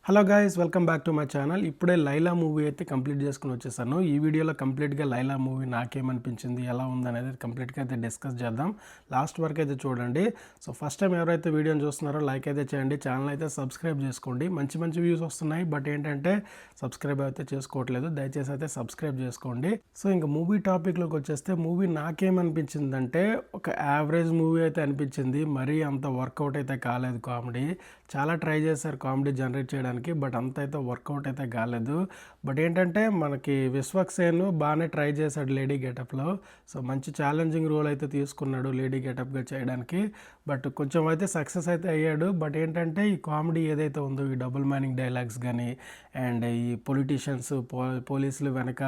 Hello guys, welcome back to my channel. ఇప్పుడే Laila movie అయితే complete చేసుకుని వచ్చేసాను. ఈ వీడియోలో కంప్లీట్గా లైలా మూవీ నాకేమనిపించింది, ఎలా ఉందనేది కంప్లీట్గా అయితే డిస్కస్ చేద్దాం. లాస్ట్ వరకు అయితే చూడండి. సో ఫస్ట్ టైం ఎవరైతే వీడియోని చూస్తున్నారో లైక్ అయితే చేయండి, ఛానల్ అయితే సబ్స్క్రైబ్ చేసుకోండి. మంచి మంచి వ్యూస్ వస్తున్నాయి, బట్ ఏంటంటే సబ్స్క్రైబ్ అయితే చేసుకోవట్లేదు. దయచేసి అయితే సబ్స్క్రైబ్ చేసుకోండి. సో ఇంకా మూవీ టాపిక్లోకి వచ్చేస్తే, మూవీ నాకేమనిపించిందంటే ఒక యావరేజ్ మూవీ అయితే అనిపించింది. మరీ అంత వర్కౌట్ అయితే కాలేదు. కామెడీ చాలా ట్రై చేశారు కామెడీ జనరేట్ చేయడానికి, బట్ అంత అయితే వర్కౌట్ అయితే కాలేదు. బట్ ఏంటంటే మనకి విశ్వక్సేన్ బాగానే ట్రై చేశాడు లేడీ గెటప్లో. సో మంచి ఛాలెంజింగ్ రోల్ అయితే తీసుకున్నాడు లేడీ గెటప్గా చేయడానికి. బట్ కొంచెం అయితే సక్సెస్ అయితే అయ్యాడు. బట్ ఏంటంటే ఈ కామెడీ ఏదైతే ఉందో, ఈ డబుల్ మీనింగ్ డైలాగ్స్ కానీ, అండ్ ఈ పొలిటీషియన్స్ పోలీసులు వెనక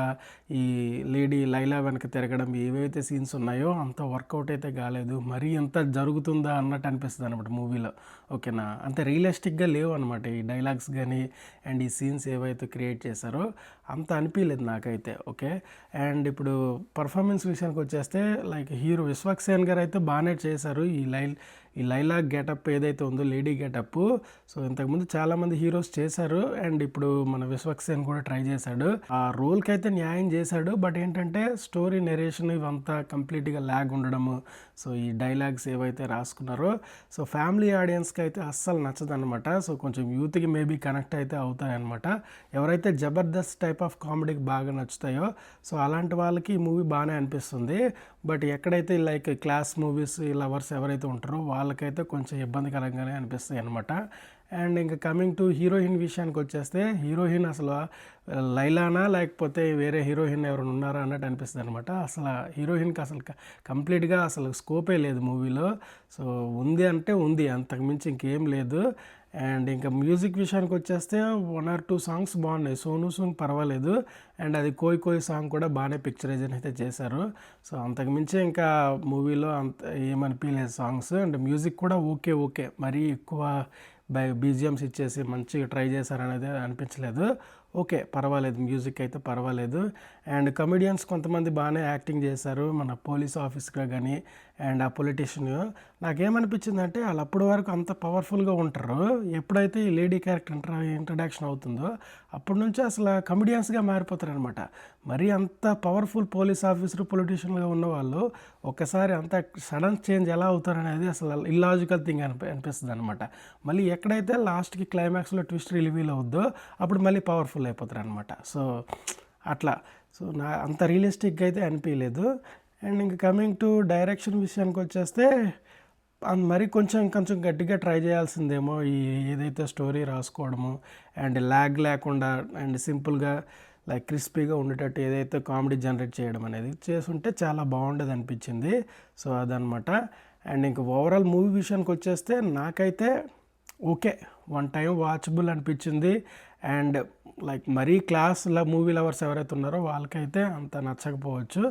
ఈ లేడీ లైలా వెనక తిరగడం, ఏవైతే సీన్స్ ఉన్నాయో అంత వర్కౌట్ అయితే కాలేదు. మరీ ఎంత జరుగుతుందా అన్నట్టు అనిపిస్తుంది అనమాట మూవీలో. ఓకేనా, అంత రియలిస్టిక్గా లేవు అనమాట ఈ డైలాగ్స్ కానీ అండ్ ఈ సీన్స్ ఏవైతే క్రియేట్ చేశారో అంత అనిపించలేదు నాకైతే. ఓకే, అండ్ ఇప్పుడు పర్ఫార్మెన్స్ విషయానికి వచ్చేస్తే లైక్ హీరో విశ్వక్సేన్ గారు అయితే బాగానే చేశారు. ఈ లైలా గెటప్ ఏదైతే ఉందో, లేడీ గెటప్, సో ఇంతకుముందు చాలామంది హీరోస్ చేశారు అండ్ ఇప్పుడు మన విశ్వక్సేన్ కూడా ట్రై చేశాడు. ఆ రోల్కి అయితే న్యాయం చేశాడు. బట్ ఏంటంటే స్టోరీ నెరేషన్ ఇవంతా కంప్లీట్గా ల్యాగ్ ఉండడము, సో ఈ డైలాగ్స్ ఏవైతే రాసుకున్నారో సో ఫ్యామిలీ ఆడియన్స్కి అయితే అస్సలు నచ్చదనమాట. సో కొంచెం యూత్కి మేబీ కనెక్ట్ అయితే అవుతాయన్నమాట. ఎవరైతే జబర్దస్త్ టైప్ ఆఫ్ కామెడీకి బాగా నచ్చుతాయో సో అలాంటి వాళ్ళకి ఈ మూవీ బాగానే అనిపిస్తుంది. బట్ ఎక్కడైతే లైక్ క్లాస్ మూవీస్ లవర్స్ ఎవరైతే ఉంటారో వాళ్ళకైతే కొంచెం ఇబ్బందికరంగానే అనిపిస్తాయి అనమాట. అండ్ ఇంకా కమింగ్ టు హీరోయిన్ విషయానికి వచ్చేస్తే, హీరోయిన్ అసలు లైలానా లేకపోతే వేరే హీరోయిన్ ఎవరైనా ఉన్నారా అన్నట్టు అనిపిస్తుంది అనమాట. అసలు హీరోయిన్కి అసలు కంప్లీట్గా అసలు స్కోపే లేదు మూవీలో. సో ఉంది అంటే ఉంది, అంతకుమించి ఇంకేం లేదు. అండ్ ఇంకా మ్యూజిక్ విషయానికి వచ్చేస్తే 1 or 2 సాంగ్స్ బాగున్నాయి. సోనూ సూద్ పర్వాలేదు, అండ్ అది కోయ్ కోయ్ సాంగ్ కూడా బాగానే పిక్చరైజేషన్ అయితే చేశారు. సో అంతకుమించి ఇంకా మూవీలో అంత ఏమనిపించలేదు సాంగ్స్. అండ్ మ్యూజిక్ కూడా ఓకే, మరీ ఎక్కువ బీజిఎమ్స్ ఇచ్చేసి మంచిగా ట్రై చేశారనేది అనిపించలేదు. ఓకే, పర్వాలేదు, మ్యూజిక్ అయితే పర్వాలేదు. అండ్ కమెడియన్స్ కొంతమంది బాగానే యాక్టింగ్ చేశారు, మన పోలీస్ ఆఫీసర్గా కానీ అండ్ ఆ పొలిటీషియన్. నాకేమనిపించిందంటే వాళ్ళు అప్పటి వరకు అంత పవర్ఫుల్గా ఉంటారు, ఎప్పుడైతే ఈ లేడీ క్యారెక్టర్ ఇంట్రడక్షన్ అవుతుందో అప్పటి నుంచి అసలు కమెడియన్స్గా మారిపోతారు అనమాట. మరీ అంత పవర్ఫుల్ పోలీస్ ఆఫీసర్ పొలిటీషియన్గా ఉన్న వాళ్ళు ఒకసారి అంత సడన్ చేంజ్ ఎలా అవుతారనేది అసలు ఇల్లాజికల్ థింగ్ అనిపిస్తుంది అనమాట. మళ్ళీ ఎక్కడైతే లాస్ట్కి క్లైమాక్స్లో ట్విస్ట్ రివీల్ అవుద్దో అప్పుడు మళ్ళీ పవర్ఫుల్ అయిపోతారు అనమాట. సో అట్లా, సో అంత రియలిస్టిక్గా అయితే అనిపించలేదు. అండ్ ఇంకా కమింగ్ టు డైరెక్షన్ విషయానికి వచ్చేస్తే మరి కొంచెం గట్టిగా ట్రై చేయాల్సిందేమో ఈ ఏదైతే స్టోరీ రాసుకోవడము అండ్ ల్యాగ్ లేకుండా అండ్ సింపుల్గా లైక్ క్రిస్పీగా ఉండేటట్టు ఏదైతే కామెడీ జనరేట్ చేయడం అనేది చేసుంటే చాలా బాగుండేది అనిపించింది. సో అదనమాట. అండ్ ఇంకా ఓవరాల్ మూవీ విషయానికి వచ్చేస్తే నాకైతే ఓకే, 1 టైం వాచబుల్ అనిపించింది. అండ్ లైక్ మరీ క్లాస్లో మూవీ లవర్స్ ఎవరైతే ఉన్నారో వాళ్ళకైతే అంత నచ్చకపోవచ్చు.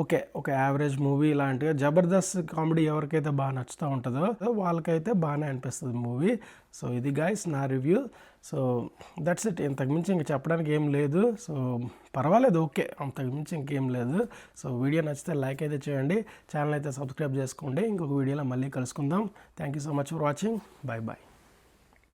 ఓకే, ఒక యావరేజ్ మూవీ లాంటిగా. జబర్దస్త్ కామెడీ ఎవరికైతే బాగా నచ్చుతూ ఉంటుందో వాళ్ళకైతే బాగానే అనిపిస్తుంది మూవీ. సో ఇది గైస్ నా రివ్యూ. సో దట్స్ ఇట్, ఇంతకుమించి ఇంక చెప్పడానికి ఏం లేదు. సో పర్వాలేదు, ఓకే, అంతకుమించి ఇంకేం లేదు. సో వీడియో నచ్చితే లైక్ అయితే చేయండి, ఛానల్ అయితే సబ్స్క్రైబ్ చేసుకోండి. ఇంకొక వీడియోలో మళ్ళీ కలుసుకుందాం. Thank you so much for watching. Bye.